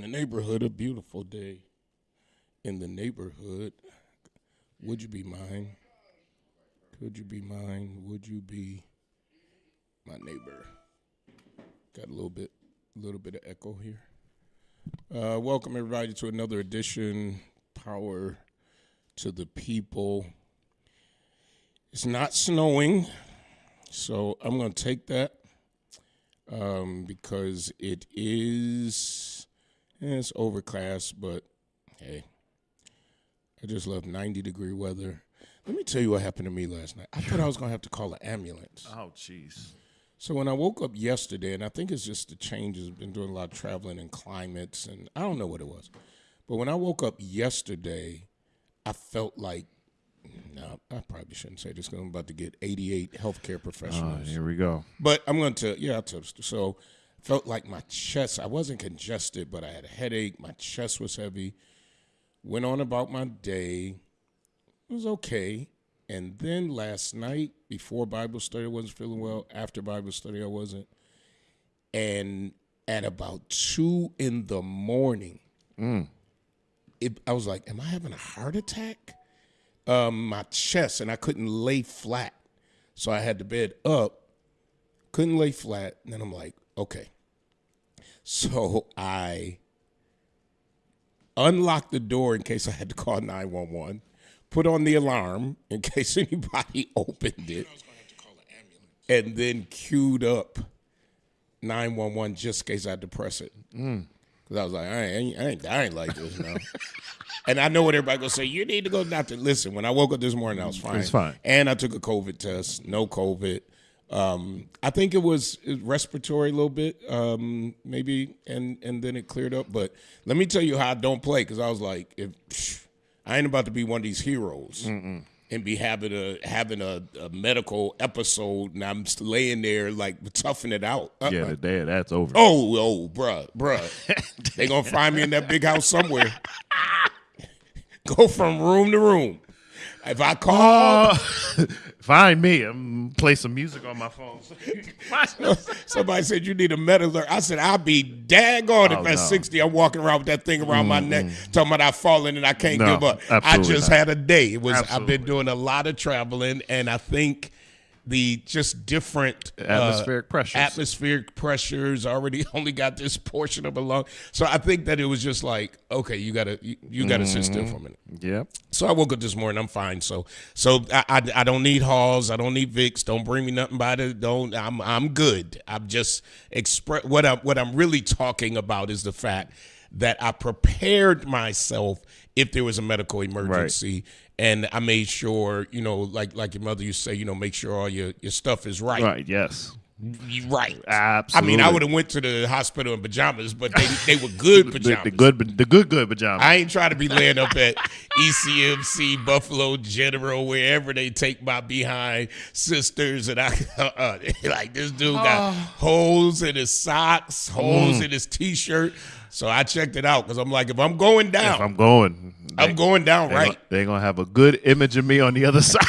the neighborhood, a beautiful day. In the neighborhood, would you be mine? Could you be mine? Would you be my neighbor? Got a little bit of echo here. Welcome everybody to another edition, Power to the People. It's not snowing, so I'm going to take that because it is, it's overcast, but hey, I just love 90-degree weather. Let me tell you what happened to me last night. I thought I was going to have to call an ambulance. Oh, jeez. So when I woke up yesterday, and I think it's just the changes, I've been doing a lot of traveling and climates, and I don't know what it was. But when I woke up yesterday, I felt like, no, I probably shouldn't say this because I'm about to get 88 healthcare professionals. Here we go. But I'm going to, I'll tell you. So felt like my chest, I wasn't congested, but I had a headache. My chest was heavy. Went on about my day. It was okay. And then last night, before Bible study, I wasn't feeling well. After Bible study, I wasn't. And at about 2 in the morning, I was like, am I having a heart attack? My chest, and I couldn't lay flat. So I had the bed up, couldn't lay flat. And then I'm like, okay. So I unlocked the door in case I had to call 911. Put on the alarm in case anybody opened it, and then queued up 911 just in case I had to press it. Because I was like, I ain't like this now. And I know what everybody gonna say. You need to go to the doctor. Listen, when I woke up this morning, I was fine. It's fine. And I took a COVID test, no COVID. I think it was respiratory a little bit, maybe, and then it cleared up. But let me tell you how I don't play, because I was like, I ain't about to be one of these heroes and be having a medical episode, and I'm laying there like toughing it out. Yeah, the day that's over. Oh, bruh. They gonna find me in that big house somewhere. Go from room to room. If I call, find me. I'm play some music on my phone. somebody said you need a med alert. I said I'll be daggone if at 60 I'm walking around with that thing around my neck, talking about I've fallen and I can't give up. I just had a day. I've been doing a lot of traveling, and I think the just different atmospheric pressures already only got this portion of a lung. So I think that it was just like, okay, you gotta sit still for a minute. Yep. So I woke up this morning, I'm fine. So I don't need Halls, I don't need Vicks, don't bring me nothing by I'm good. I'm just what I'm really talking about is the fact that I prepared myself if there was a medical emergency. Right. And I made sure, like your mother used to say, make sure all your stuff is right. Right, yes. Right. Absolutely. I mean, I would have went to the hospital in pajamas, but they were good pajamas. The good pajamas. I ain't trying to be laying up at ECMC, Buffalo General, wherever they take my behind sisters, and like this dude got holes in his socks, holes in his T-shirt. So I checked it out because I'm like, if I'm going down, I'm going down right. They're going to have a good image of me on the other side.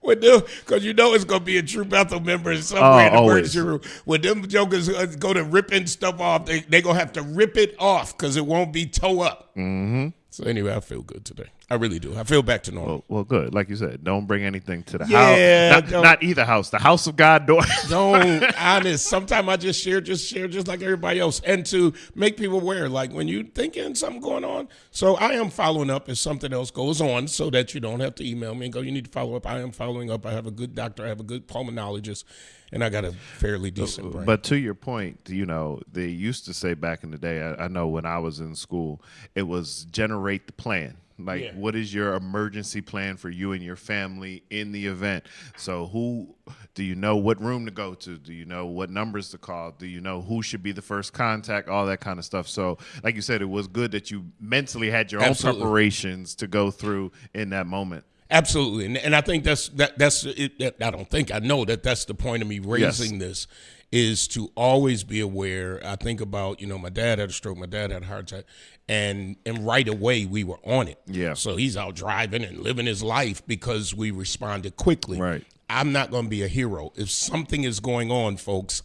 Because it's going to be a True Bethel member somewhere in the emergency room. When them jokers go to ripping stuff off, they going to have to rip it off because it won't be toe up. Mm-hmm. So anyway, I feel good today. I really do. I feel back to normal. Well, good. Like you said, don't bring anything to the house. Not either house. The house of God door. Don't. Honest. Sometimes I just share just like everybody else. And to make people aware, like when you thinking something going on. So I am following up if something else goes on so that you don't have to email me and go, you need to follow up. I am following up. I have a good doctor. I have a good pulmonologist. And I got a fairly decent brain. But to your point, they used to say back in the day, I know when I was in school, it was generate the plan. Like, what is your emergency plan for you and your family in the event? So do you know what room to go to? Do you know what numbers to call? Do you know who should be the first contact? All that kind of stuff. So like you said, it was good that you mentally had your own preparations to go through in that moment. Absolutely. And I think that's it. I know that's the point of me raising this, is to always be aware. I think about, my dad had a stroke, my dad had a heart attack, and right away we were on it. Yeah. So he's out driving and living his life because we responded quickly. Right. I'm not going to be a hero. If something is going on, folks,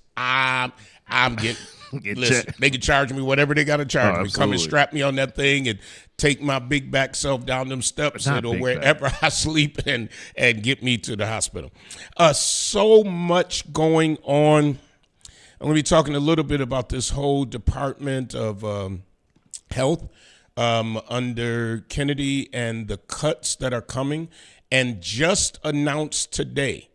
I'm getting. Listen, checked. they can charge me whatever they got to charge me. Come and absolutely. strap me on that thing and take my big back self down them steps Not or big wherever I sleep and get me to the hospital. So much going on. I'm going to be talking a little bit about this whole Department of Health under Kennedy and the cuts that are coming. And just announced today,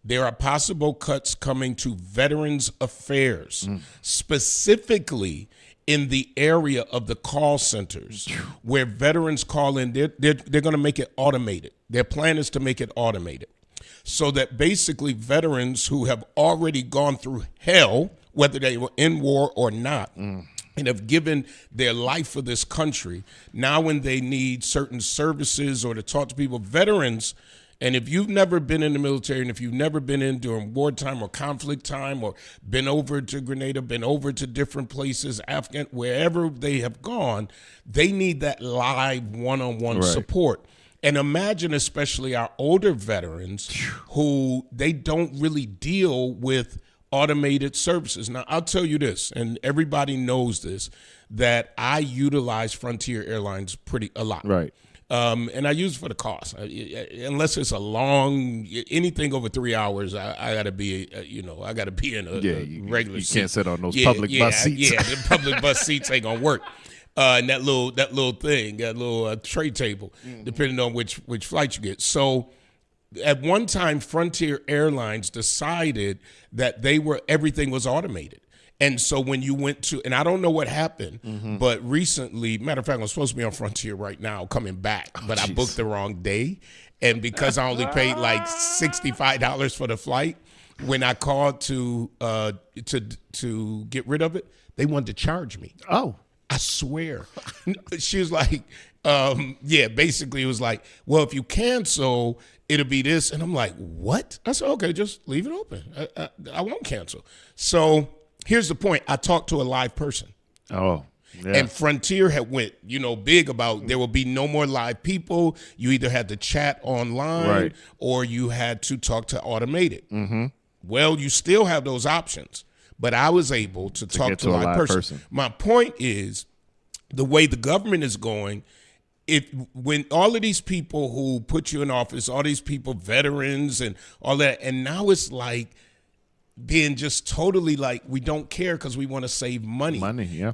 there are possible cuts coming to Veterans Affairs, specifically in the area of the call centers where veterans call in. They're going to make it automated. Their plan is to make it automated so that basically veterans who have already gone through hell, whether they were in war or not, and have given their life for this country, now when they need certain services or to talk to people, veterans. And if you've never been in the military and if you've never been in during wartime or conflict time or been over to Grenada, been over to different places, Afghan, wherever they have gone, they need that live one-on-one support. And imagine especially our older veterans who they don't really deal with automated services. Now, I'll tell you this, and everybody knows this, that I utilize Frontier Airlines a lot. Right. And I use it for the cost. Unless it's a long, anything over 3 hours, I got to be, I got to be in a regular seat. You can't sit on those public bus seats. Yeah, the public bus seats ain't gonna work. And that little thing, that little tray table, depending on which flight you get. So, at one time, Frontier Airlines decided that everything was automated. And so when you went to, and I don't know what happened, but recently, matter of fact, I'm supposed to be on Frontier right now, coming back, but I booked the wrong day. And because I only paid like $65 for the flight, when I called to get rid of it, they wanted to charge me. Oh. I swear. She was like, basically it was like, well, if you cancel, it'll be this. And I'm like, what? I said, okay, just leave it open. I won't cancel. So here's the point. I talked to a live person. Oh, yeah. And Frontier had went, big about there will be no more live people. You either had to chat online or you had to talk to automated. Well, you still have those options. But I was able to talk to a live person. My point is, the way the government is going, when all of these people who put you in office, all these people, veterans and all that, and now it's like being just totally like, we don't care because we want to save money.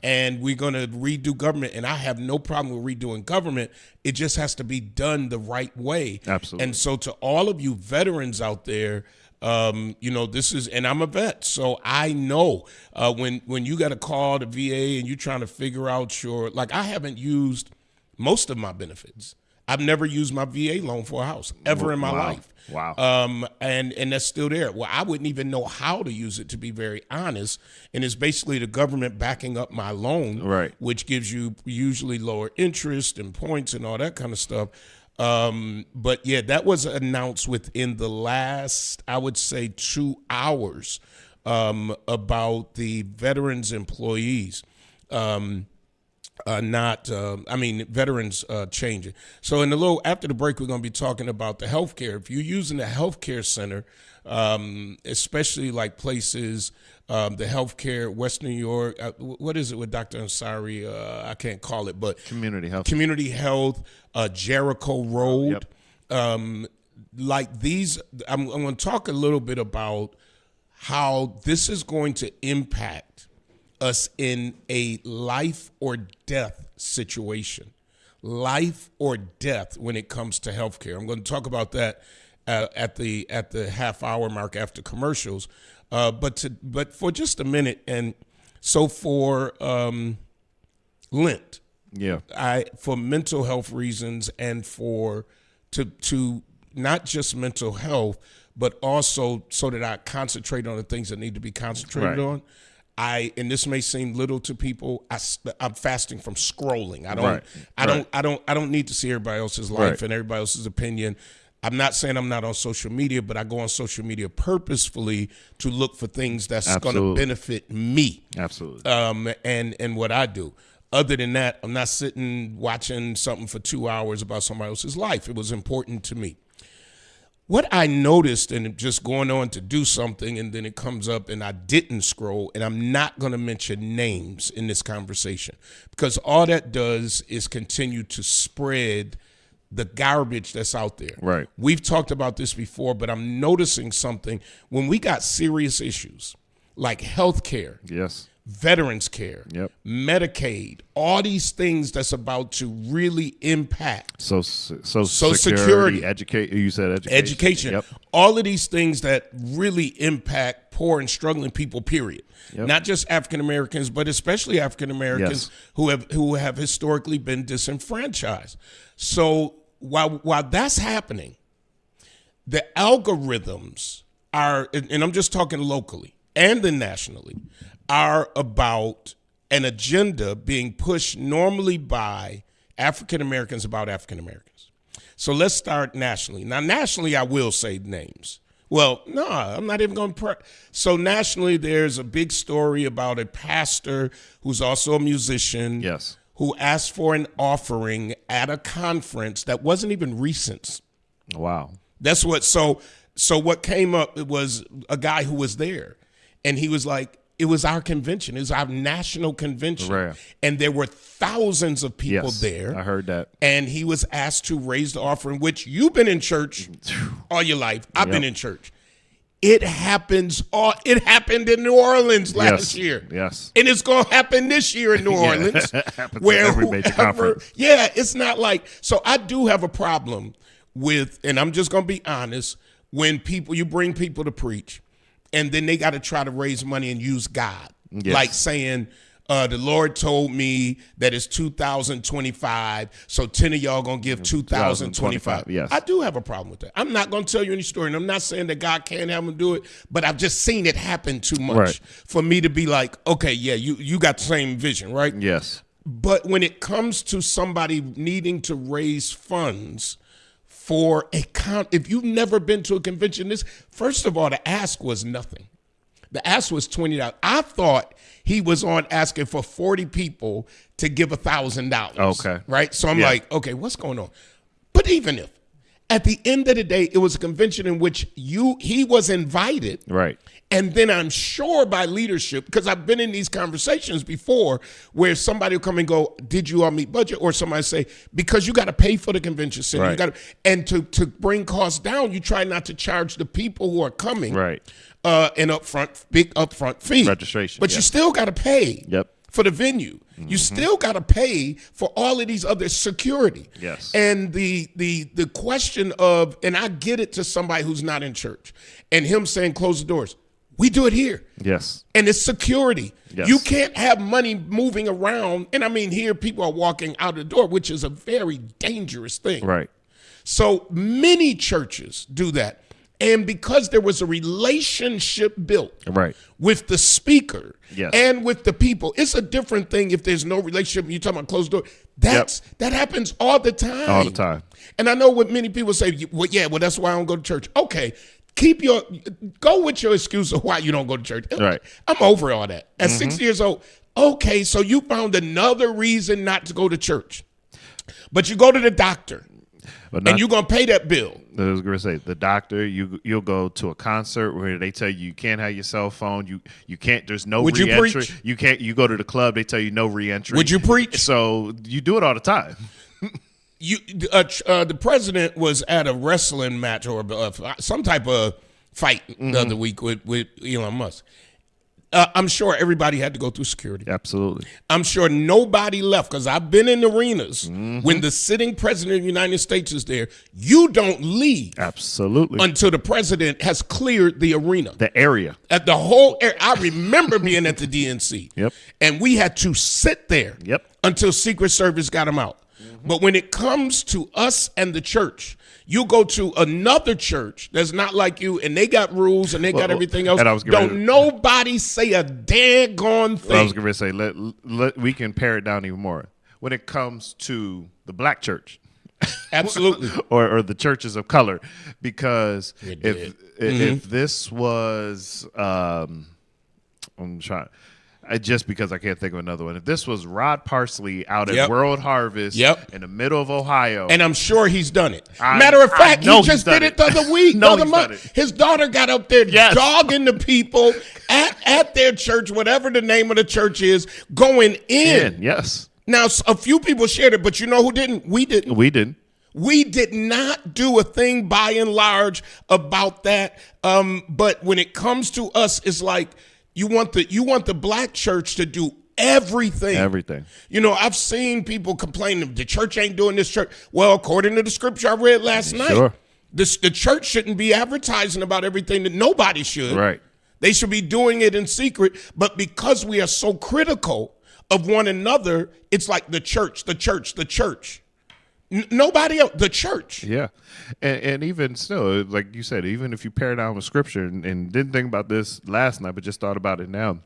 And we're going to redo government. And I have no problem with redoing government. It just has to be done the right way. Absolutely. And so to all of you veterans out there, this is, and I'm a vet, so I know when you got to call the VA and you're trying to figure out I haven't used most of my benefits. I've never used my VA loan for a house ever in my life. Wow. And that's still there. Well, I wouldn't even know how to use it, to be very honest. And it's basically the government backing up my loan, which gives you usually lower interest and points and all that kind of stuff. But yeah, that was announced within the last, I would say, 2 hours, about the veterans employees, veterans changing. So after the break, we're going to be talking about the healthcare. If you're using the healthcare center, especially like places, the healthcare, West New York, what is it with Dr. Ansari? I can't call it, but Community Health, Jericho Road. Like these, I'm going to talk a little bit about how this is going to impact us in a life or death situation. Life or death when it comes to healthcare. I'm going to talk about that at the half hour mark after commercials. But for just a minute, and so for Lent, for mental health reasons and to not just mental health, but also so that I concentrate on the things that need to be concentrated on. And this may seem little to people. I'm fasting from scrolling. I don't need to see everybody else's life and everybody else's opinion. I'm not saying I'm not on social media, but I go on social media purposefully to look for things that's going to benefit me. Absolutely. And what I do. Other than that, I'm not sitting watching something for 2 hours about somebody else's life. It was important to me. What I noticed, and just going on to do something, and then it comes up and I didn't scroll, and I'm not going to mention names in this conversation because all that does is continue to spread the garbage that's out there. Right. We've talked about this before, but I'm noticing something. When we got serious issues like healthcare, Yes. veterans care, Yep. Medicaid, all these things that's about to really impact Social security. Educate. You said education, Yep. all of these things that really impact poor and struggling people, period. Yep. Not just African Americans, but especially African Americans Yes. who have historically been disenfranchised. So while that's happening, the algorithms are, and I'm just talking locally and then nationally, are about an agenda being pushed normally by African Americans about African Americans. So let's start nationally. Now, nationally, I will say names. Well, no, I'm not even going to. So nationally, there's a big story about a pastor who's also a musician. Yes. Who asked for an offering at a conference that wasn't even recent. Wow. That's what. So what came up, it was a guy who was there, and he was like, "It was our convention. It was our national convention, Rare. And there were thousands of people Yes, there. I heard that. And he was asked to raise the offering, which you've been in church all your life. I've been in church. It happens. It happened in New Orleans last year. Yes. And it's going to happen this year in New Orleans. Happens at every major conference. Yeah, it's not like. So I do have a problem with, and I'm just going to be honest, when you bring people to preach, and then they got to try to raise money and use God. Yes. Like saying, the Lord told me that it's 2025, so 10 of y'all going to give 2025. Yes. I do have a problem with that. I'm not going to tell you any story, and I'm not saying that God can't have them do it, but I've just seen it happen too much for me to be like, okay, yeah, you got the same vision, right? Yes. But when it comes to somebody needing to raise funds for if you've never been to a convention, first of all, the ask was nothing. The ask was $20. I thought he was on asking for 40 people to give $1,000. Okay. Right? So I'm like, okay, what's going on? But even if, at the end of the day, it was a convention in which he was invited. Right. And then I'm sure by leadership, because I've been in these conversations before where somebody will come and go, did you all meet budget? Or somebody say, because you got to pay for the convention center. Right. You got and to bring costs down, you try not to charge the people who are coming Right. An big upfront fee. Registration, But you still got to pay Yep. for the venue. You still got to pay for all of these other security. Yes. And the question of, and I get it to somebody who's not in church, and him saying, close the doors. We do it here. Yes. And it's security. Yes. You can't have money moving around. And I mean, here people are walking out the door, which is a very dangerous thing. Right. So many churches do that. And because there was a relationship built Right. with the speaker Yes. and with the people, it's a different thing if there's no relationship and you're talking about closed door. That happens all the time. All the time. And I know what many people say, well, that's why I don't go to church. Okay. Go with your excuse of why you don't go to church. Right. I'm over all that. At 60 years old, okay, so you found another reason not to go to church. But you go to the doctor, and you're going to pay that bill. I was going to say, the doctor, you'll go to a concert where they tell you can't have your cell phone. You can't, there's no Would you re-entry. preach? You can't, you go to the club, they tell you no re-entry. Would you preach? So you do it all the time. The president was at a wrestling match or some type of fight the other week with Elon Musk. I'm sure everybody had to go through security. Absolutely. I'm sure nobody left because I've been in arenas when the sitting president of the United States is there. You don't leave Absolutely. until the president has cleared the arena. The area. At the whole area. I remember being at the DNC. Yep. And we had to sit there Yep. until Secret Service got him out. But when it comes to us and the church, you go to another church that's not like you, and they got rules and they got everything else. And I was Don't nobody say a daggone thing. I was going to say, we can pare it down even more. When it comes to the black church. Absolutely. or the churches of color, because It if this was, I'm trying, Just because I can't think of another one. If this was Rod Parsley out at Yep. World Harvest Yep. in the middle of Ohio, And I'm sure he's done it. I Matter of fact, know he just he's done did it it. the other week, No, the other he's month. done it. His daughter got up there Yes. dogging the people at their church, whatever the name of the church is, going in. yes, Now, a few people shared it, but you know who didn't? We didn't. we didn't. We did not do a thing by and large about that. But when it comes to us, it's like you want the black church to do everything. Everything. You know, I've seen people complain the church ain't doing this church. Well, according to the scripture I read last night, Sure. the church shouldn't be advertising about everything that nobody should. Right. They should be doing it in secret. But because we are so critical of one another, it's like the church. Nobody else, the church. Yeah. And even still, like you said, even if you pare down with scripture and didn't think about this last night, but just thought about it now,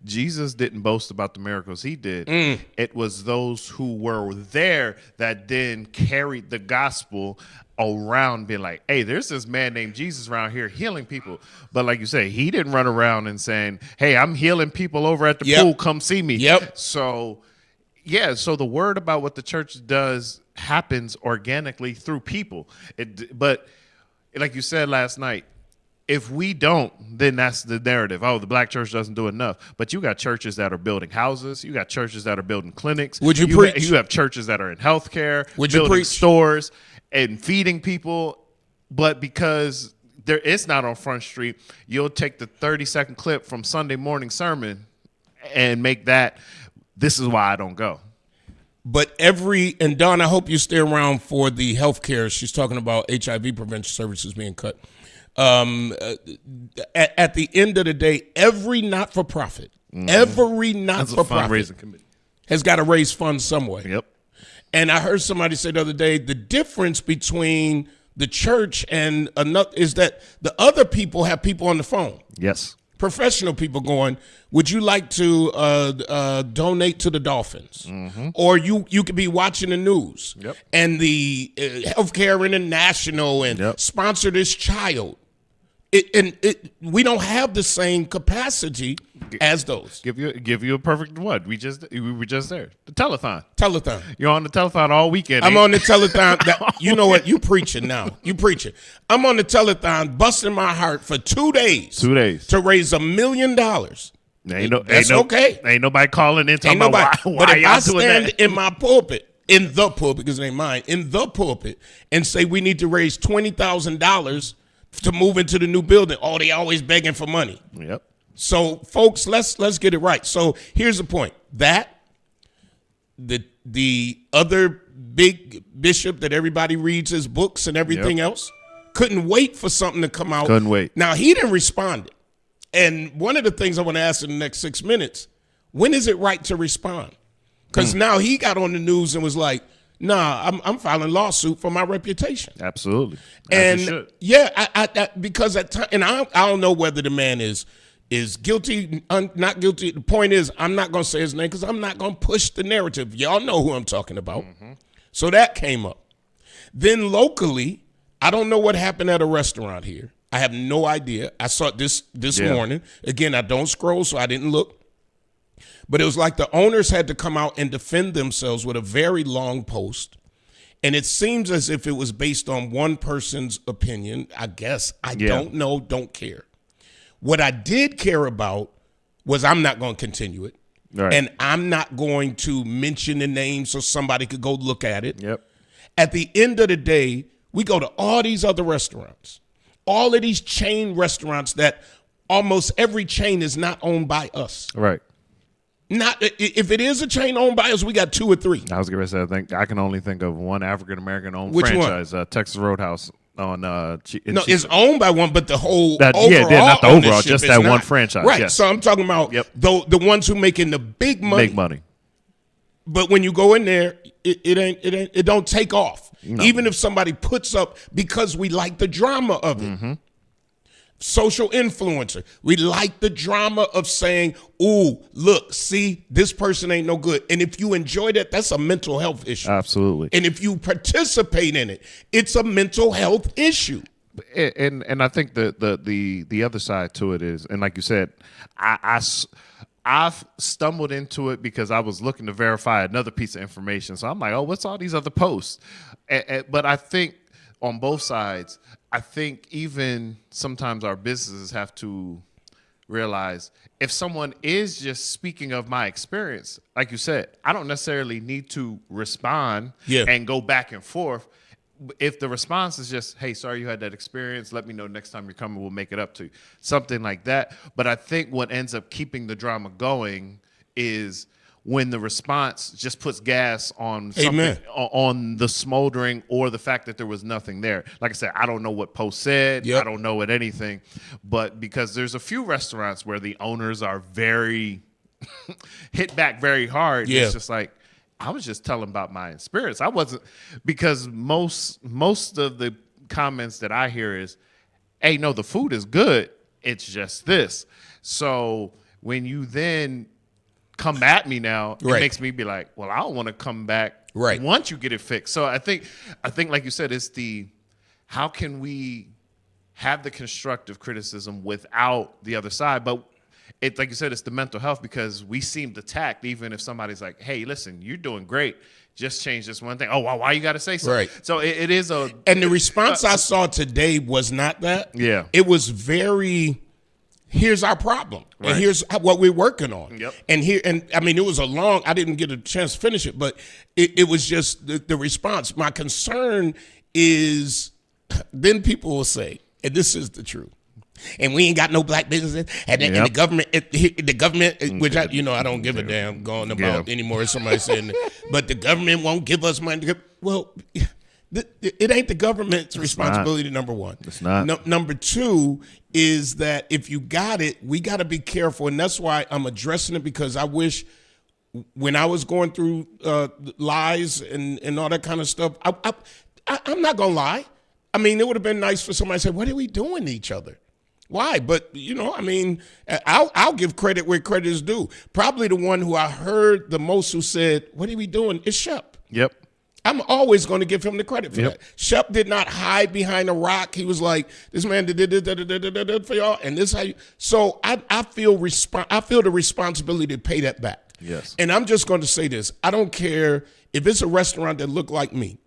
Jesus didn't boast about the miracles he did. It was those who were there that then carried the gospel around, being like, hey, there's this man named Jesus around here healing people. But like you say, he didn't run around and saying, hey, I'm healing people over at the Yep. pool. Come see me. Yep. So, yeah, so the word about what the church does happens organically through people. But like you said last night, if we don't, then that's the narrative. Oh, the black church doesn't do enough. But you got churches that are building houses. You got churches that are building clinics. Would you preach? You have churches that are in healthcare, Would you building preach? stores and feeding people. But because it's not on Front Street, you'll take the 30-second clip from Sunday morning sermon and make that, this is why I don't go. But and Dawn, I hope you stay around for the healthcare. She's talking about HIV prevention services being cut. At the end of the day, every not-for-profit, That's a fundraising committee. has got to raise funds some way. Yep. And I heard somebody say the other day, the difference between the church and another is that the other people have people on the phone. Yes. Professional people going, would you like to donate to the Dolphins? Or you could be watching the news. Yep. And the Healthcare International and Yep. sponsor this child. We don't have the same capacity as those. Give you a perfect one. We were just there. The telethon. Telethon. You're on the telethon all weekend. I'm on the telethon. You know what? You preaching now. You preaching. I'm on the telethon, busting my heart for 2 days. 2 days. To raise $1 million. That's okay. Ain't nobody calling in talking Ain't nobody. about why But if I y'all doing stand that. in my pulpit, in the pulpit, because it ain't mine, in the pulpit, and say we need to raise $20,000 to move into the new building, they always begging for money. Yep. So, folks, let's get it right. So here's the point: that the other big bishop that everybody reads his books and everything else couldn't wait for something to come out. Couldn't wait. Now he didn't respond. And one of the things I want to ask in the next 6 minutes: when is it right to respond? Because now he got on the news and was like, "Nah, I'm filing lawsuit for my reputation." Absolutely. As you And should. yeah, I because at time, and I don't know whether the man is guilty, not guilty. The point is, I'm not going to say his name because I'm not going to push the narrative. Y'all know who I'm talking about. So that came up. Then locally, I don't know what happened at a restaurant here. I have no idea. I saw it this morning. Again, I don't scroll, so I didn't look. But it was like the owners had to come out and defend themselves with a very long post. And it seems as if it was based on one person's opinion, I guess. I don't know, don't care. What I did care about was I'm not going to continue it. Right. And I'm not going to mention the name so somebody could go look at it. Yep. At the end of the day, we go to all these other restaurants, all of these chain restaurants that almost every chain is not owned by us. Right. Not if it is a chain owned by us, we got 2 or 3. I was going to say, I think I can only think of one African American owned Which one? franchise, Texas Roadhouse on No, it's owned by one, but the whole overall not the overall, ownership just is that not. one franchise. Right. Yes. So I'm talking about the ones who making the big money. Big money. But when you go in there, it don't take off. No. Even if somebody puts up, because we like the drama of it. Social influencer. We like the drama of saying, ooh, look, see, this person ain't no good. And if you enjoy that, that's a mental health issue. Absolutely. And if you participate in it, it's a mental health issue. And I think the other side to it is, and like you said, I've stumbled into it because I was looking to verify another piece of information. So I'm like, oh, what's all these other posts? But I think on both sides, I think even sometimes our businesses have to realize if someone is just speaking of my experience, like you said, I don't necessarily need to respond and go back and forth. If the response is just, hey, sorry you had that experience, let me know next time you're coming, we'll make it up to you. Something like that. But I think what ends up keeping the drama going is when the response just puts gas on something, on the smoldering or the fact that there was nothing there. Like I said, I don't know what post said. I don't know what anything. But because there's a few restaurants where the owners are very hit back very hard. It's just like, I was just telling about my experience. I wasn't, because most of the comments that I hear is, hey, no, the food is good. It's just this. So when you then come at me now, it makes me be like, well, I don't want to come back once you get it fixed. So I think like you said, it's how can we have the constructive criticism without the other side? But it, like you said, it's the mental health, because we seem attacked even if somebody's like, hey, listen, you're doing great. Just change this one thing. Oh, why you got to say something? So it is a... And the response I saw today was not that. Yeah. It was very, here's our problem. And here's what we're working on. And I mean, it was I didn't get a chance to finish it, but it was just the response. My concern is, then people will say, and this is the truth, and we ain't got no black businesses, and the government, which I don't give a damn going about anymore. Somebody saying, but the government won't give us money. Well, it ain't the government's responsibility. Number one, it's not. Number two is that if you got it, we got to be careful, and that's why I'm addressing it, because I wish when I was going through lies and all that kind of stuff, I'm not gonna lie. I mean, it would have been nice for somebody to say, "What are we doing to each other?" Why? But, I mean, I'll give credit where credit is due. Probably the one who I heard the most who said, what are we doing, is Shep. Yep. I'm always going to give him the credit for that. Shep did not hide behind a rock. He was like, this man did for y'all, and this how you. So I feel the responsibility to pay that back. Yes. And I'm just going to say this. I don't care if it's a restaurant that look like me.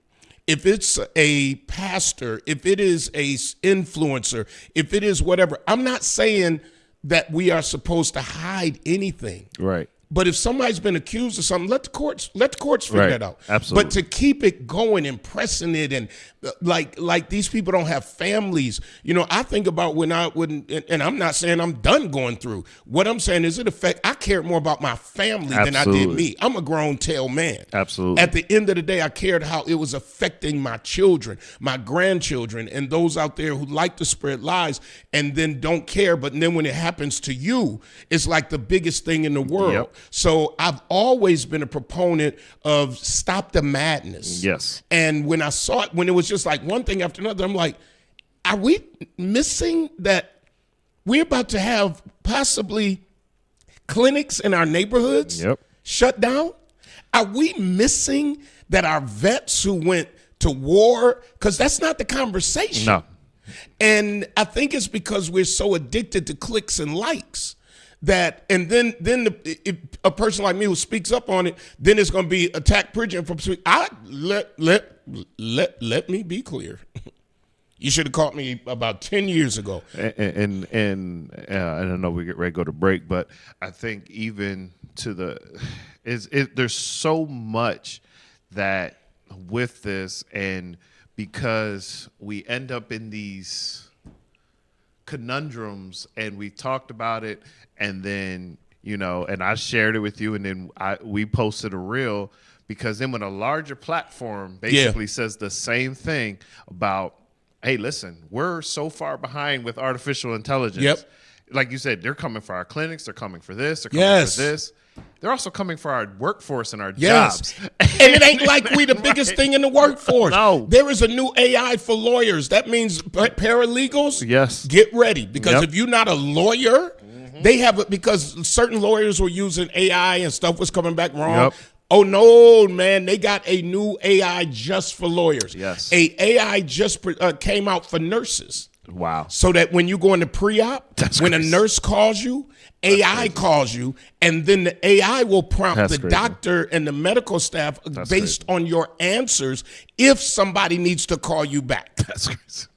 If it's a pastor, if it is a influencer, if it is whatever, I'm not saying that we are supposed to hide anything. Right. But if somebody's been accused of something, let the courts figure that out. Absolutely. But to keep it going and pressing it, and like these people don't have families. I think about when and I'm not saying I'm done going through. What I'm saying is I cared more about my family than I did me. I'm a grown tail man. Absolutely. At the end of the day, I cared how it was affecting my children, my grandchildren, and those out there who like to spread lies and then don't care. But then when it happens to you, it's like the biggest thing in the world. Yep. So I've always been a proponent of stop the madness. Yes. And when I saw it, when it was just like one thing after another, I'm like, are we missing that we're about to have possibly clinics in our neighborhoods shut down? Are we missing that our vets who went to war, because that's not the conversation. No. And I think it's because we're so addicted to clicks and likes. That, and then if a person like me who speaks up on it, then it's going to be attack preaching from. Let me be clear. You should have caught me about 10 years ago. And I don't know, we get ready to go to break, but I think even to there's so much that with this, and because we end up in these conundrums, and we talked about it, and then and I shared it with you, and then we posted a reel, because then when a larger platform basically says the same thing about, hey, listen, we're so far behind with artificial intelligence. Like you said, they're coming for our clinics, they're coming for this, they're coming for this. They're also coming for our workforce and our jobs. And it ain't like we the biggest thing in the workforce. No. There is a new AI for lawyers. That means paralegals, get ready. Because if you're not a lawyer, they have it, because certain lawyers were using AI and stuff was coming back wrong. Oh, no, man. They got a new AI just for lawyers. Yes. A AI just came out for nurses. Wow. So that when you go into pre-op, when a nurse calls you, AI calls you, and then the AI will prompt the doctor and the medical staff based on your answers if somebody needs to call you back. That's crazy.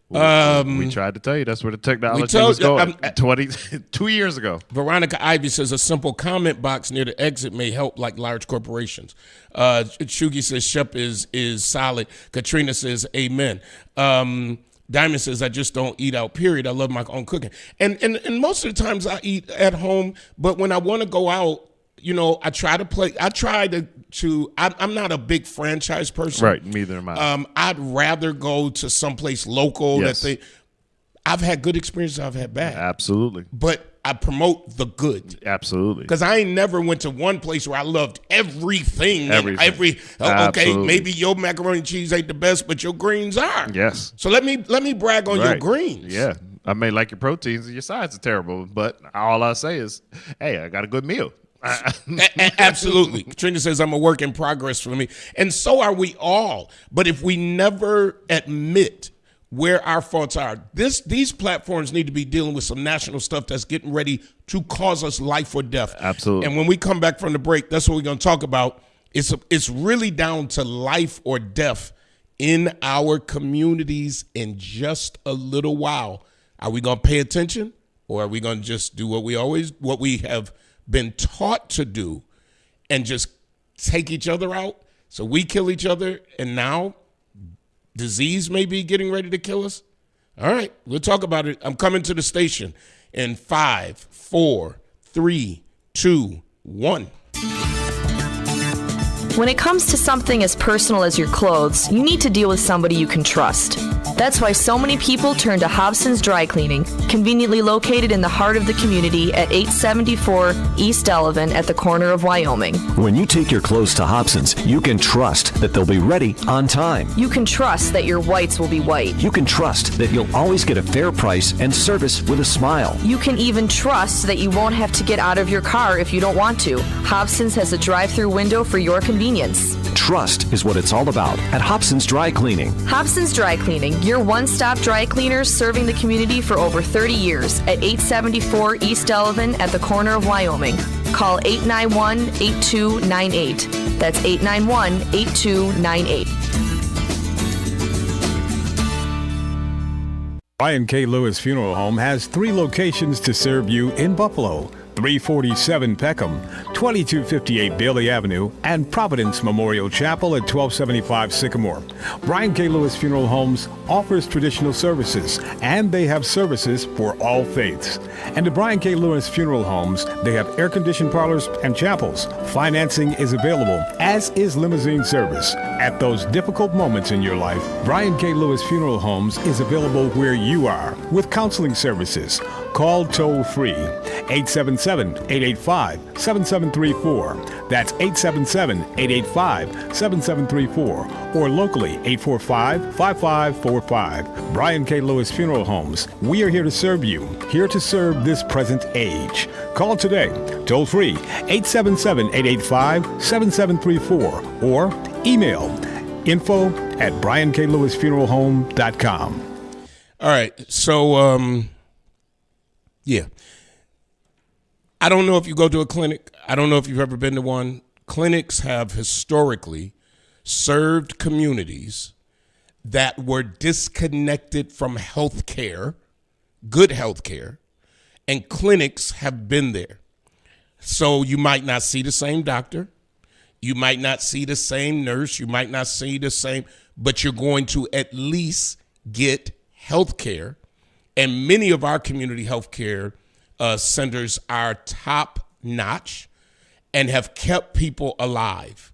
We tried to tell you that's where the technology was going 2 years ago. Veronica Ivy says a simple comment box near the exit may help like large corporations. Shugi says Shep is solid. Katrina says amen. Diamond says I just don't eat out, period. I love my own cooking. And most of the times I eat at home, but when I want to go out, you know, I try to play. I try to I'm not a big franchise person. Right, neither am I. I'd rather go to someplace local that I've had good experiences, I've had bad. Absolutely. But I promote the good. Absolutely. Because I ain't never went to one place where I loved everything. Everything. Okay, maybe your macaroni and cheese ain't the best, but your greens are. Yes. So let me brag on your greens. Yeah. I may like your proteins and your sides are terrible, but all I say is, hey, I got a good meal. Absolutely. Katrina says I'm a work in progress for me. And so are we all. But if we never admit where our faults are, these platforms need to be dealing with some national stuff that's getting ready to cause us life or death. Absolutely. And when we come back from the break, that's what we're going to talk about. It's really down to life or death in our communities in just a little while. Are we going to pay attention, or are we going to just do what we have been taught to do and just take each other out? So we kill each other, and now disease may be getting ready to kill us. All right, we'll talk about it. I'm coming to the station in 5, 4, 3, 2, 1. When it comes to something as personal as your clothes, you need to deal with somebody you can trust. That's why so many people turn to Hobson's Dry Cleaning, conveniently located in the heart of the community at 874 East Delavan at the corner of Wyoming. When you take your clothes to Hobson's, you can trust that they'll be ready on time. You can trust that your whites will be white. You can trust that you'll always get a fair price and service with a smile. You can even trust that you won't have to get out of your car if you don't want to. Hobson's has a drive-through window for your convenience. Trust is what it's all about at Hobson's Dry Cleaning. Hobson's Dry Cleaning, your one-stop dry cleaners serving the community for over 30 years at 874 East Delavan at the corner of Wyoming. Call 891-8298. That's 891-8298. Brian K. Lewis Funeral Home has 3 locations to serve you in Buffalo. 347 Peckham, 2258 Bailey Avenue, and Providence Memorial Chapel at 1275 Sycamore. Brian K. Lewis Funeral Homes offers traditional services, and they have services for all faiths. And at Brian K. Lewis Funeral Homes, they have air-conditioned parlors and chapels. Financing is available, as is limousine service. At those difficult moments in your life, Brian K. Lewis Funeral Homes is available where you are with counseling services. Call toll-free 877-885-7734. That's 877-885-7734. Or locally 845-5545. Brian K. Lewis Funeral Homes. We are here to serve you, here to serve this present age. Call today, toll-free 877-885-7734. Or email info@brianklewisfuneralhome.com. All right, so yeah. I don't know if you go to a clinic. I don't know if you've ever been to one. Clinics have historically served communities that were disconnected from health care, good health care, and clinics have been there. So you might not see the same doctor. You might not see the same nurse. You might not see the same, but you're going to at least get health care. And many of our community health care centers are top notch and have kept people alive.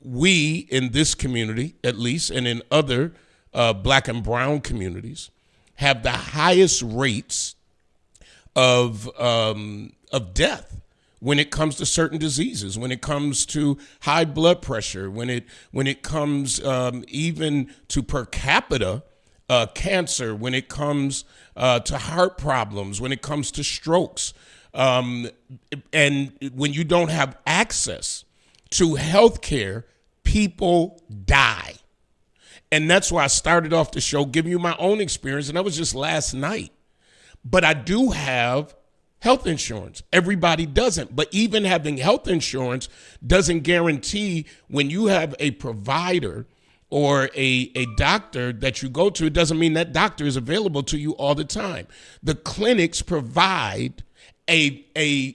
We in this community, at least, and in other black and brown communities, have the highest rates of death when it comes to certain diseases, when it comes to high blood pressure, when it comes even to per capita cancer, when it comes to heart problems, when it comes to strokes. And when you don't have access to health care, people die. And that's why I started off the show giving you my own experience, and that was just last night. But I do have health insurance. Everybody doesn't. But even having health insurance doesn't guarantee when you have a provider or a doctor that you go to, it doesn't mean that doctor is available to you all the time. The clinics provide a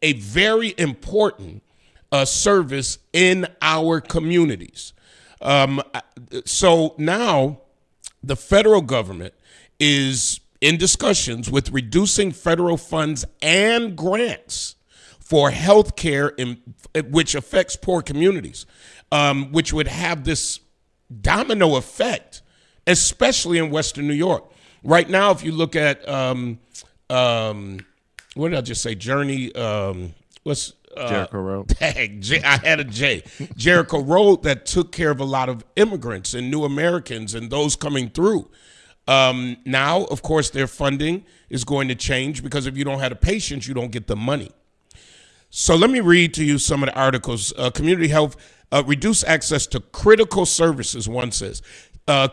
very important service in our communities. So now the federal government is in discussions with reducing federal funds and grants for health care, which affects poor communities, which would have this domino effect, especially in Western New York. Right now, if you look at, what did I just say? Journey, Jericho Road. I had a J. Jericho Road that took care of a lot of immigrants and new Americans and those coming through. Now, of course, their funding is going to change because if you don't have the patients, you don't get the money. So let me read to you some of the articles. Community health, reduce access to critical services, one says.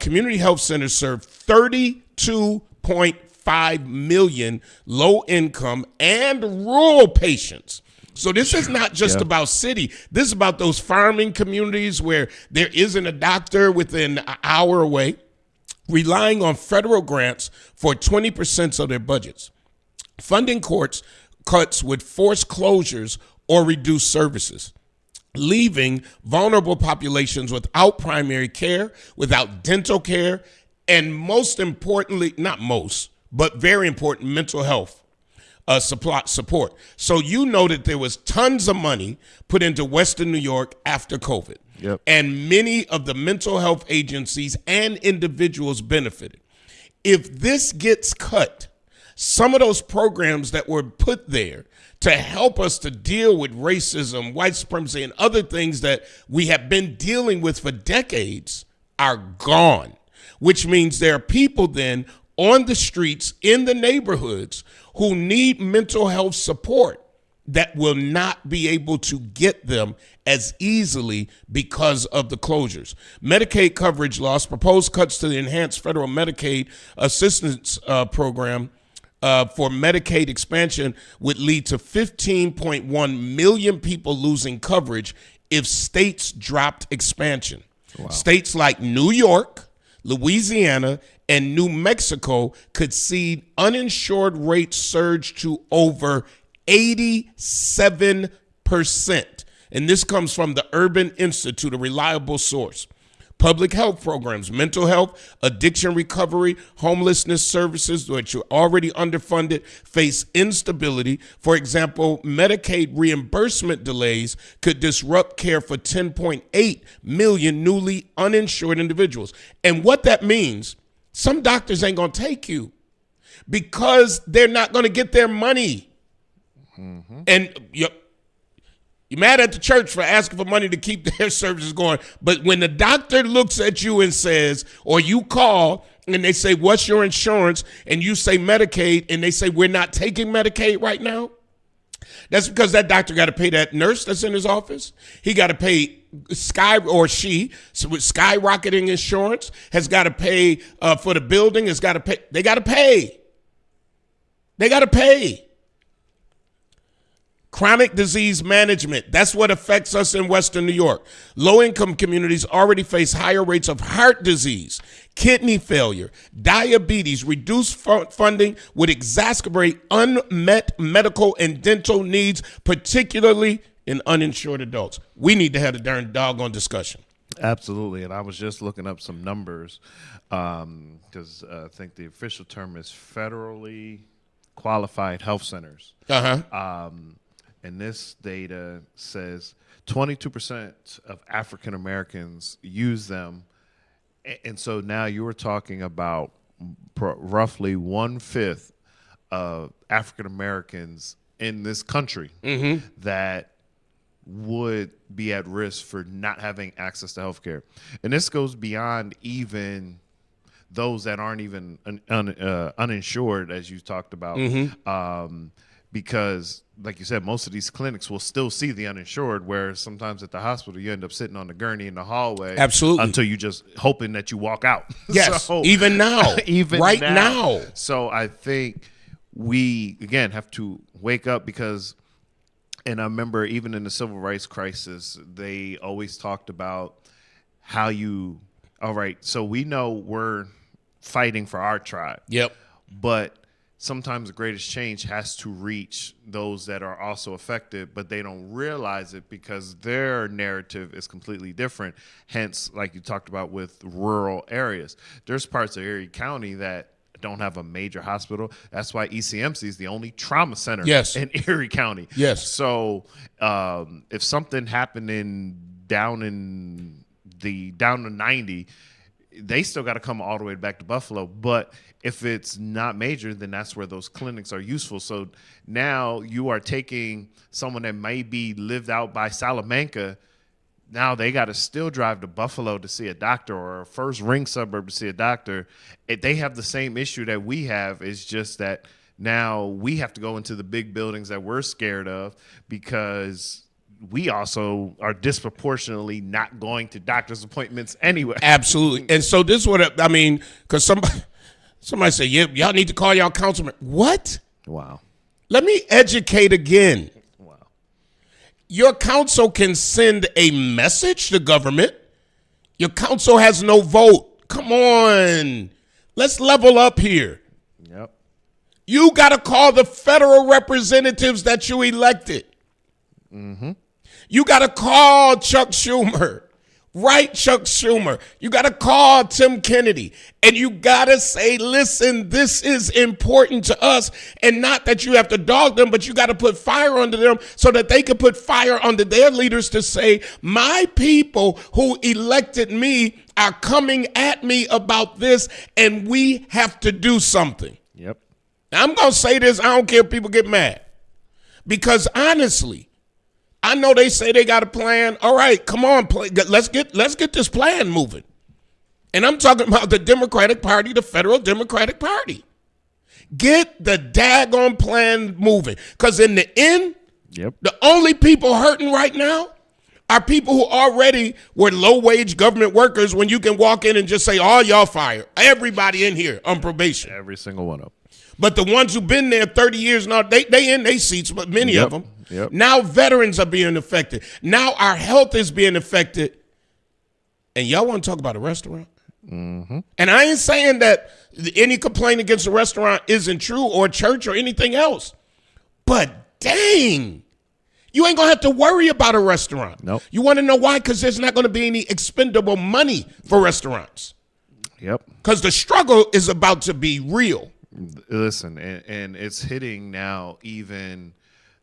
Community health centers serve 32.5 million low-income and rural patients. So this is not just about city. This is about those farming communities where there isn't a doctor within an hour away, relying on federal grants for 20% of their budgets. Funding cuts would force closures or reduce services, leaving vulnerable populations without primary care, without dental care, and most importantly, not most, but very important, mental health support. So you know that there was tons of money put into Western New York after COVID. Yep. And many of the mental health agencies and individuals benefited. If this gets cut, some of those programs that were put there to help us to deal with racism, white supremacy, and other things that we have been dealing with for decades are gone, which means there are people then on the streets, in the neighborhoods, who need mental health support that will not be able to get them as easily because of the closures. Medicaid coverage loss, proposed cuts to the enhanced federal Medicaid assistance program for Medicaid expansion would lead to 15.1 million people losing coverage if states dropped expansion. Wow. States like New York, Louisiana, and New Mexico could see uninsured rates surge to over 87%. And this comes from the Urban Institute, a reliable source. Public health programs, mental health, addiction recovery, homelessness services, which are already underfunded, face instability. For example, Medicaid reimbursement delays could disrupt care for 10.8 million newly uninsured individuals. And what that means, some doctors ain't going to take you because they're not going to get their money. Mm-hmm. And you're mad at the church for asking for money to keep their services going. But when the doctor looks at you and says, or you call and they say, what's your insurance? And you say Medicaid, and they say, we're not taking Medicaid right now. That's because that doctor got to pay that nurse that's in his office. He got to pay skyrocketing insurance, has got to pay for the building, has got to pay. They got to pay. They got to pay. Chronic disease management, that's what affects us in Western New York. Low-income communities already face higher rates of heart disease, kidney failure, diabetes. Reduced funding would exacerbate unmet medical and dental needs, particularly in uninsured adults. We need to have a darn doggone discussion. Absolutely, and I was just looking up some numbers because I think the official term is federally qualified health centers. And this data says 22% of African Americans use them. And so now you were talking about roughly 1/5 of African Americans in this country that would be at risk for not having access to health care. And this goes beyond even those that aren't even uninsured, as you talked about. because, like you said, most of these clinics will still see the uninsured, where sometimes at the hospital you end up sitting on the gurney in the hallway. Absolutely. Until you just hoping that you walk out. Yes, So, even now. even right now. So I think we, again, have to wake up because, and I remember even in the civil rights crisis, they always talked about how you, all right, so we know we're fighting for our tribe. Yep. But sometimes the greatest change has to reach those that are also affected, but they don't realize it because their narrative is completely different. Hence, like you talked about with rural areas, there's parts of Erie County that don't have a major hospital. That's why ECMC is the only trauma center in Erie County. Yes. So if something happened down to 90, they still got to come all the way back to Buffalo. But if it's not major, then that's where those clinics are useful. So now you are taking someone that may be lived out by Salamanca. Now they got to still drive to Buffalo to see a doctor, or a first ring suburb to see a doctor. They have the same issue that we have. It's just that now we have to go into the big buildings that we're scared of because we also are disproportionately not going to doctor's appointments anyway. Absolutely. And so this is what I mean, because somebody said, yeah, y'all need to call y'all councilman. What? Wow. Let me educate again. Wow. Your council can send a message to government. Your council has no vote. Come on. Let's level up here. Yep. You got to call the federal representatives that you elected. Mm-hmm. You got to call Chuck Schumer. Right, Chuck Schumer. You got to call Tim Kennedy. And you got to say, listen, this is important to us. And not that you have to dog them, but you got to put fire under them so that they can put fire under their leaders to say, my people who elected me are coming at me about this, and we have to do something. Yep. Now, I'm going to say this. I don't care if people get mad. Because honestly, I know they say they got a plan. All right, come on, let's get this plan moving. And I'm talking about the Democratic Party, the federal Democratic Party. Get the daggone plan moving. Because in the end, the only people hurting right now are people who already were low-wage government workers when you can walk in and just say, all y'all fired. Everybody in here on probation. Every single one of them. But the ones who've been there 30 years now, they in their seats, but many of them. Yep. Now veterans are being affected. Now our health is being affected. And y'all want to talk about a restaurant? Mm-hmm. And I ain't saying that any complaint against a restaurant isn't true, or church or anything else. But dang, you ain't going to have to worry about a restaurant. Nope. You want to know why? Because there's not going to be any expendable money for restaurants. Yep. Because the struggle is about to be real. Listen, and it's hitting now even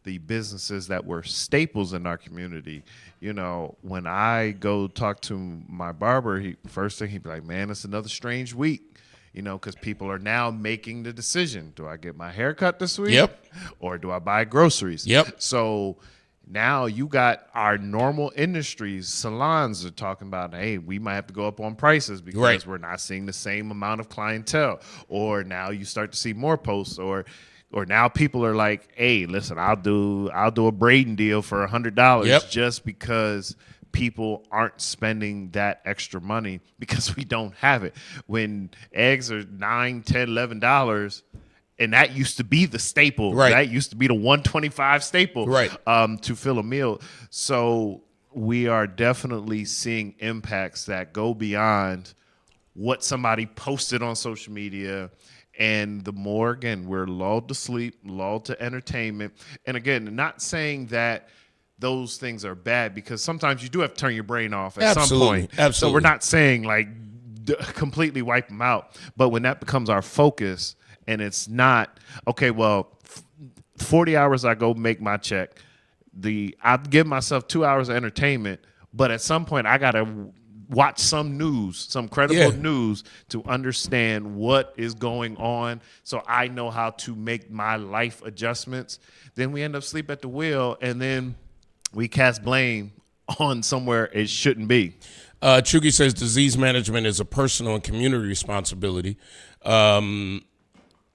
the businesses that were staples in our community. You know, when I go talk to my barber, first thing he'd be like, man, it's another strange week. You know, because people are now making the decision. Do I get my hair cut this week? Yep. Or do I buy groceries? Yep. So now you got our normal industries, salons are talking about, hey, we might have to go up on prices because we're not seeing the same amount of clientele. Or now you start to see more posts, or now people are like, hey, listen, I'll do a braiding deal for $100 just because people aren't spending that extra money because we don't have it. When eggs are $9, $10, $11, and that used to be the staple. Right. That used to be the $125 staple to fill a meal. So we are definitely seeing impacts that go beyond what somebody posted on social media. And the more, again, we're lulled to sleep, lulled to entertainment. And again, not saying that those things are bad, because sometimes you do have to turn your brain off at some point. Absolutely. So we're not saying like completely wipe them out. But when that becomes our focus, and it's not, okay, well, 40 hours I go make my check. I give myself 2 hours of entertainment, but at some point I got to watch some news, some credible news, to understand what is going on so I know how to make my life adjustments. Then we end up asleep at the wheel, and then we cast blame on somewhere it shouldn't be. Chugi says disease management is a personal and community responsibility.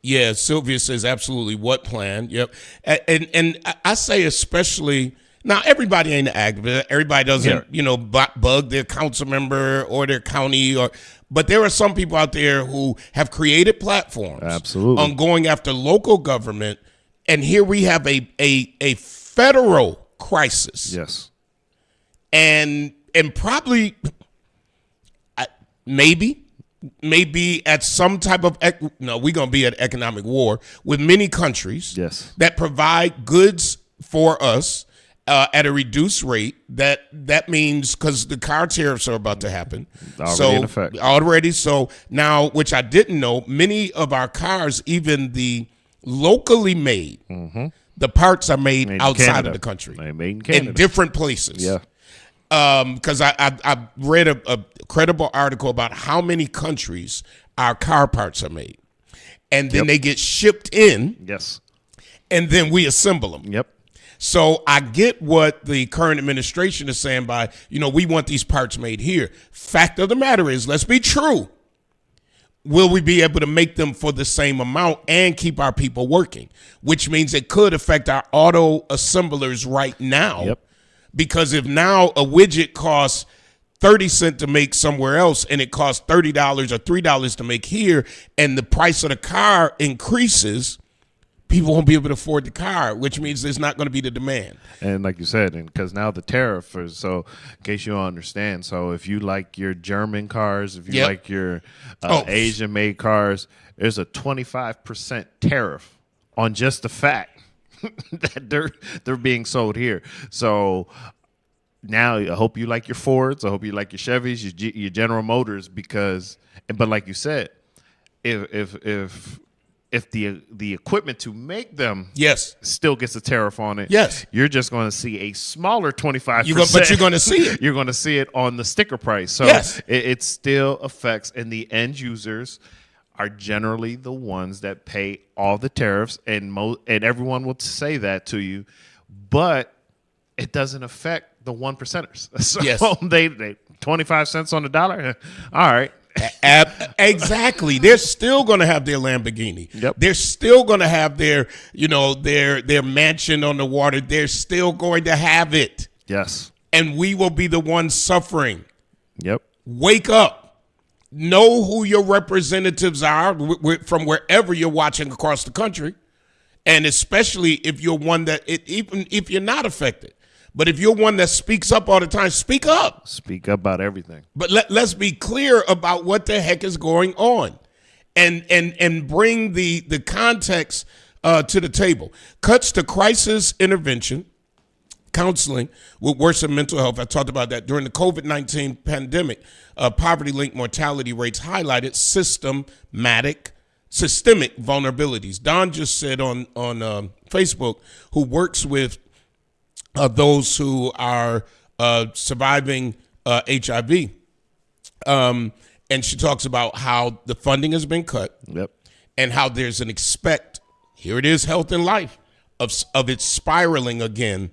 Yeah, Sylvia says absolutely. What plan? Yep. And I say especially now, everybody ain't an activist. Everybody doesn't, bug their council member or their county but there are some people out there who have created platforms Absolutely. on going after local government. And here we have a federal crisis. Yes. And probably maybe at some type of we're going to be at economic war with many countries Yes. that provide goods for us at a reduced rate. That means because the car tariffs are about to happen. Already in effect. Already. So now, which I didn't know, many of our cars, even the locally made, the parts are made outside Canada. of the country. They're made in Canada. In different places. Yeah. Because I read a credible article about how many countries our car parts are made. And then they get shipped in, Yes. and then we assemble them. Yep. So I get what the current administration is saying by, we want these parts made here. Fact of the matter is, let's be true. Will we be able to make them for the same amount and keep our people working? Which means it could affect our auto assemblers right now. Yep. Because if now a widget costs 30 cents to make somewhere else and it costs $30 or $3 to make here, and the price of the car increases, people won't be able to afford the car, which means there's not going to be the demand. And like you said, and because now the tariff is, so in case you don't understand, so if you like your German cars, if you like your Asian made cars, there's a 25% tariff on just the fact that they're being sold here. So now I hope you like your Fords, I hope you like your Chevys, your General Motors, but like you said, if the equipment to make them still gets a tariff on it, you're just going to see a smaller 25%. But you're going to see it. You're going to see it on the sticker price. So it still affects, and the end users are generally the ones that pay all the tariffs, and everyone will say that to you, but it doesn't affect the 1%ers. So they 25 cents on the dollar. All right. Exactly. They're still going to have their Lamborghini. Yep. They're still going to have their mansion on the water. They're still going to have it. Yes. And we will be the ones suffering. Yep. Wake up. Know who your representatives are from wherever you're watching across the country. And especially if you're one that, even if you're not affected, but if you're one that speaks up all the time, speak up. Speak up about everything. But let's be clear about what the heck is going on, and bring the context to the table. Cuts to crisis intervention, counseling with worsen mental health. I talked about that during the COVID-19 pandemic. Poverty-linked mortality rates highlighted systemic vulnerabilities. Don just said on Facebook, who works with those who are surviving HIV. And she talks about how the funding has been cut. Yep. And how there's an here it is, health and life, of it spiraling again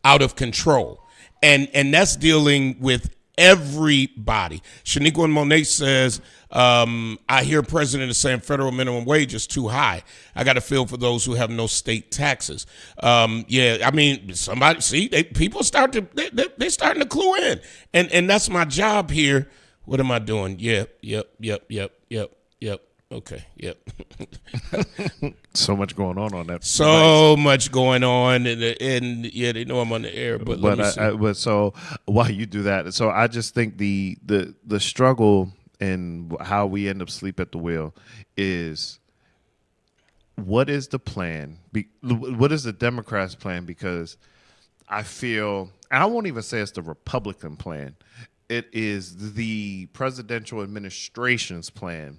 out of control. And that's dealing with everybody. Shaniqua and Monet says, I hear President is saying federal minimum wage is too high. I got a feel for those who have no state taxes. I mean, somebody, people they're starting to clue in. And that's my job here. What am I doing? Yep. Okay, yep. So much going on that. So much going on, and they know I'm on the air. But so while you do that, so I just think the struggle and how we end up sleep at the wheel is, what is the plan? What is the Democrats' plan? Because I feel, and I won't even say it's the Republican plan, it is the presidential administration's plan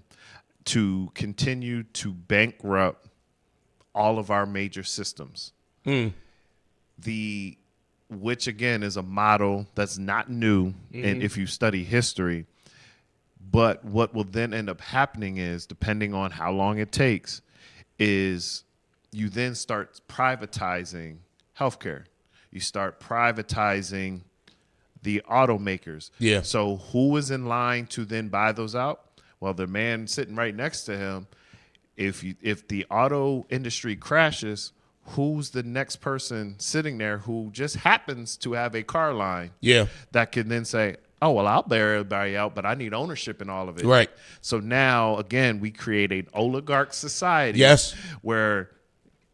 to continue to bankrupt all of our major systems. Which again is a model that's not new, and if you study history, but what will then end up happening is, depending on how long it takes, is you then start privatizing healthcare. You start privatizing the automakers. Yeah. So who is in line to then buy those out? Well, the man sitting right next to him, if the auto industry crashes, who's the next person sitting there who just happens to have a car line? Yeah. That can then say, oh, well, I'll bear everybody out, but I need ownership in all of it. Right. So now, again, we create an oligarch society. Yes. Where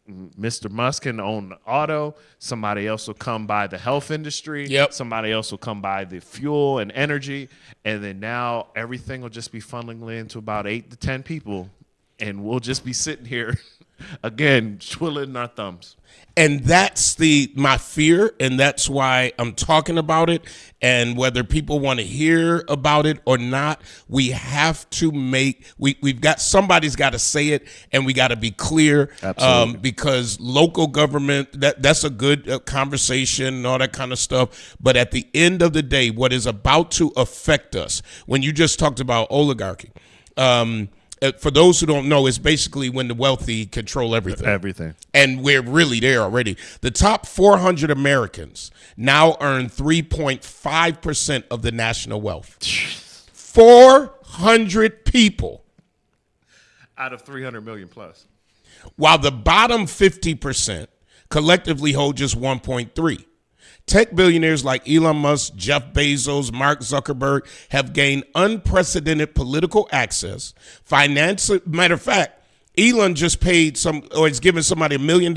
Mr. Musk can own the auto. Somebody else will come by the health industry. Yep. Somebody else will come by the fuel and energy. And then now everything will just be funneling into about 8 to 10 people. And we'll just be sitting here, again, twiddling our thumbs. And that's my fear, and that's why I'm talking about it. And whether people want to hear about it or not, we have to somebody's got to say it, and we got to be clear. Absolutely. Because local government, that's a good conversation and all that kind of stuff. But at the end of the day, what is about to affect us, when you just talked about oligarchy, for those who don't know, it's basically when the wealthy control everything. Everything. And we're really there already. The top 400 Americans now earn 3.5% of the national wealth. 400 people. Out of 300 million plus. While the bottom 50% collectively hold just 1.3. Tech billionaires like Elon Musk, Jeff Bezos, Mark Zuckerberg have gained unprecedented political access. Matter of fact, Elon just paid is giving somebody $1 million,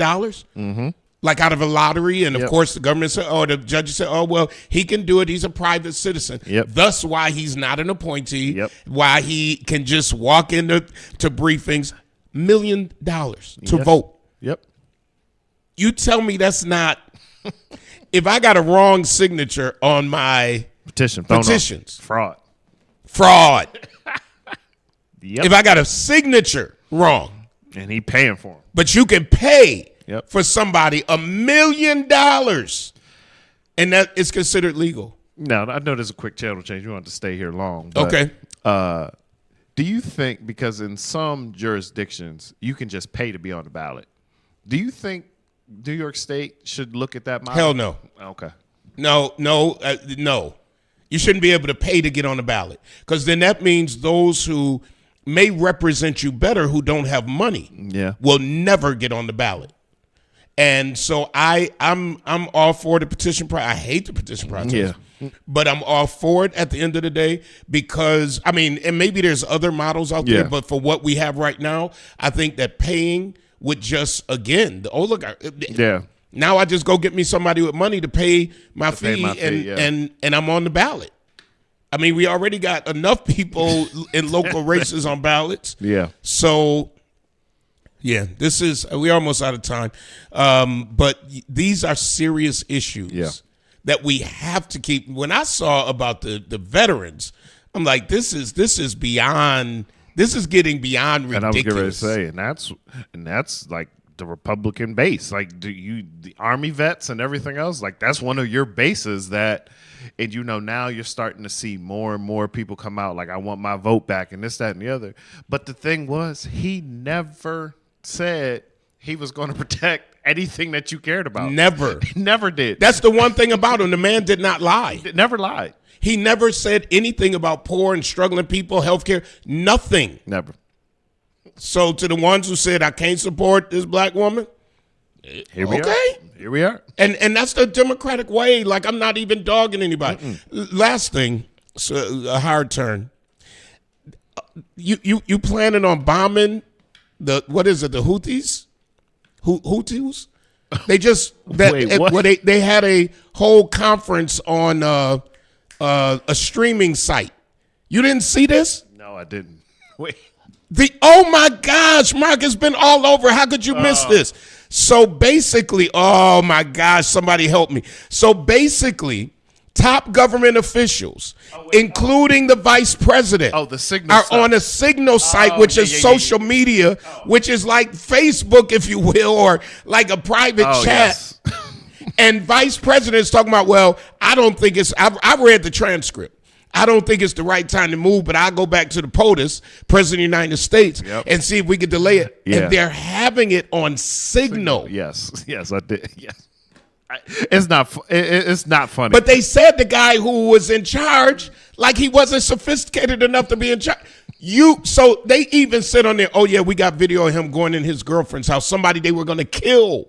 like out of a lottery. And of course, the government said, the judges said, well, he can do it. He's a private citizen. Yep. Thus why he's not an appointee, Yep. why he can just walk into briefings. $1 million to vote. Yep. You tell me that's not... If I got a wrong signature on my petitions, fraud. Yep. If I got a signature wrong, and he paying for them. but you can pay Yep. for somebody $1 million, and that is considered legal. Now, I know there's a quick channel change. We want to stay here long. But, Okay. Do you think, because in some jurisdictions, you can just pay to be on the ballot, do you think New York State should look at that model? Hell no. Okay. No. You shouldn't be able to pay to get on the ballot, because then that means those who may represent you better, who don't have money, will never get on the ballot. And so I'm all for the petition process. I hate the petition process, but I'm all for it at the end of the day, because and maybe there's other models out there, but for what we have right now, I think that paying would just, again, the oligarch. Yeah. Now I just go get me somebody with money to pay my fee, and I'm on the ballot. We already got enough people in local races on ballots. Yeah. So, we're almost out of time. But these are serious issues that we have to keep. When I saw about the veterans, I'm like, this is beyond. This is getting beyond ridiculous. And I was getting ready to say, and that's like the Republican base. Like, the Army vets and everything else, like that's one of your bases that, and now you're starting to see more and more people come out like, I want my vote back and this, that, and the other. But the thing was, he never said he was going to protect anything that you cared about. Never. He never did. That's the one thing about him. The man did not lie. He never lied. He never said anything about poor and struggling people, healthcare, nothing. Never. So to the ones who said, I can't support this black woman, Here we are. And that's the Democratic way. Like, I'm not even dogging anybody. Last thing, so a hard turn. You planning on bombing the Houthis? Houthis? They just Wait, what? They had a whole conference on a streaming site. You didn't see this? No, I didn't. Wait. Oh my gosh, Mark, it's been all over. How could you miss this? So basically, oh my gosh, somebody help me. So basically, top government officials, including the vice president, the Signal are site. on a Signal site, which is social media, which is like Facebook, if you will, or like a private chat. Yes. And vice president is talking about, well, I don't think it's, I read the transcript. I don't think it's the right time to move, but I'll go back to the POTUS, President of the United States, and see if we can delay it. Yeah. And they're having it on Signal. Yes, I did. Yes. It's not funny. But they said the guy who was in charge, like he wasn't sophisticated enough to be in charge. So they even said on there, oh yeah, we got video of him going in his girlfriend's house, somebody they were going to kill.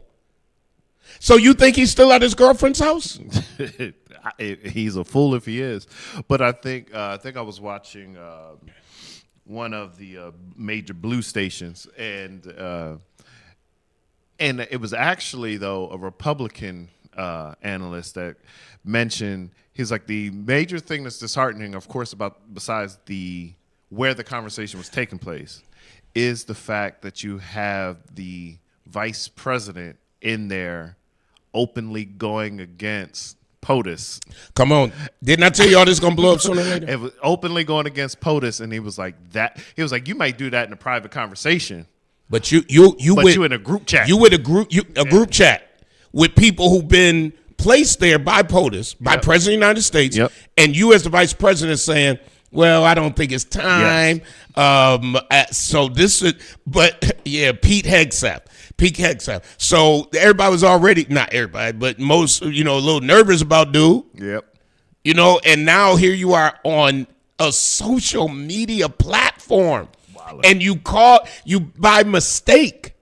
So you think he's still at his girlfriend's house? He's a fool if he is. But I think I was watching one of the major blue stations, and it was actually, though, a Republican analyst that mentioned, he's like, the major thing that's disheartening, of course, besides where the conversation was taking place, is the fact that you have the vice president in there openly going against POTUS. Come on. Didn't I tell y'all this is going to blow up sooner or later? It was openly going against POTUS, and he was like, you might do that in a private conversation. But you in a group chat. You with a group chat with people who've been placed there by POTUS, by President of the United States, and you as the vice president saying, well, I don't think it's time. Yes. So this is, but yeah, Pete Hegseth. So everybody was already, not everybody, but most, a little nervous about dude. Yep. And now here you are on a social media platform. Wow. And you by mistake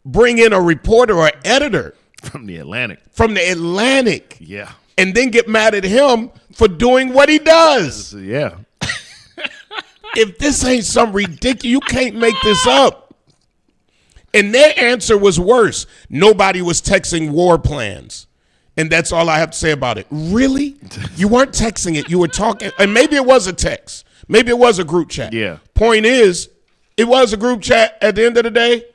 bring in a reporter or editor from the Atlantic. Yeah. And then get mad at him for doing what he does. Yeah. If this ain't some ridiculous, you can't make this up. And their answer was worse. Nobody was texting war plans. And that's all I have to say about it. Really? You weren't texting it. You were talking. And maybe it was a text. Maybe it was a group chat. Yeah. Point is, it was a group chat. At the end of the day,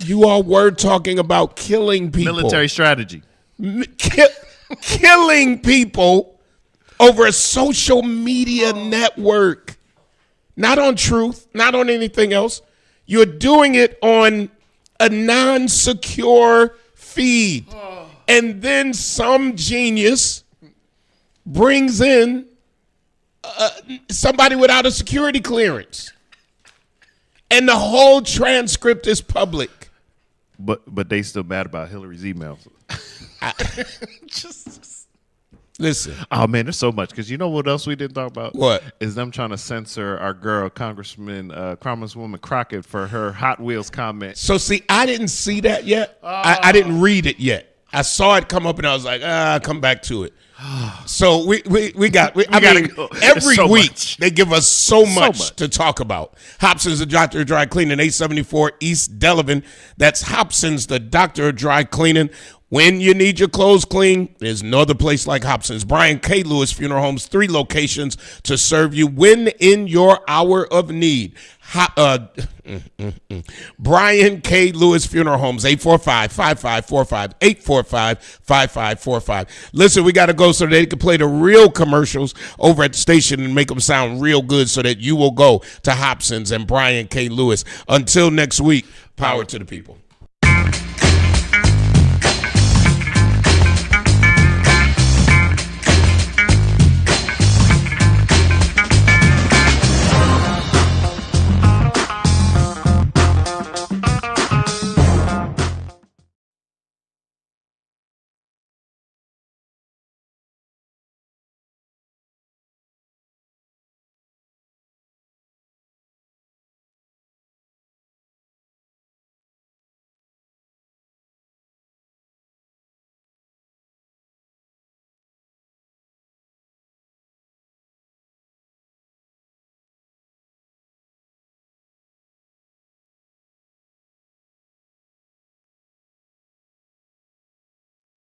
you all were talking about killing people. Military strategy. Killing people over a social media network. Not on Truth, not on anything else. You're doing it on a non-secure feed. And then some genius brings in somebody without a security clearance. And the whole transcript is public. But they still mad about Hillary's emails. Listen. Oh, man, there's so much. Because you know what else we didn't talk about? What? Is them trying to censor our girl, Congresswoman Crockett, for her Hot Wheels comment. So, see, I didn't see that yet. I didn't read it yet. I saw it come up, and I was like, come back to it. So we gotta go. Every so week much. They give us so much to talk about. Hobson's, the Doctor of Dry Cleaning, 874 East Delavan. That's Hobson's, the Doctor of Dry Cleaning. When you need your clothes clean, there's no other place like Hobson's. Brian K. Lewis Funeral Homes, 3 locations to serve you when in your hour of need. Brian K. Lewis Funeral Homes, 845-5545, 845-5545. Listen, we got to go so they can play the real commercials over at the station and make them sound real good so that you will go to Hobson's and Brian K. Lewis. Until next week, power to the people.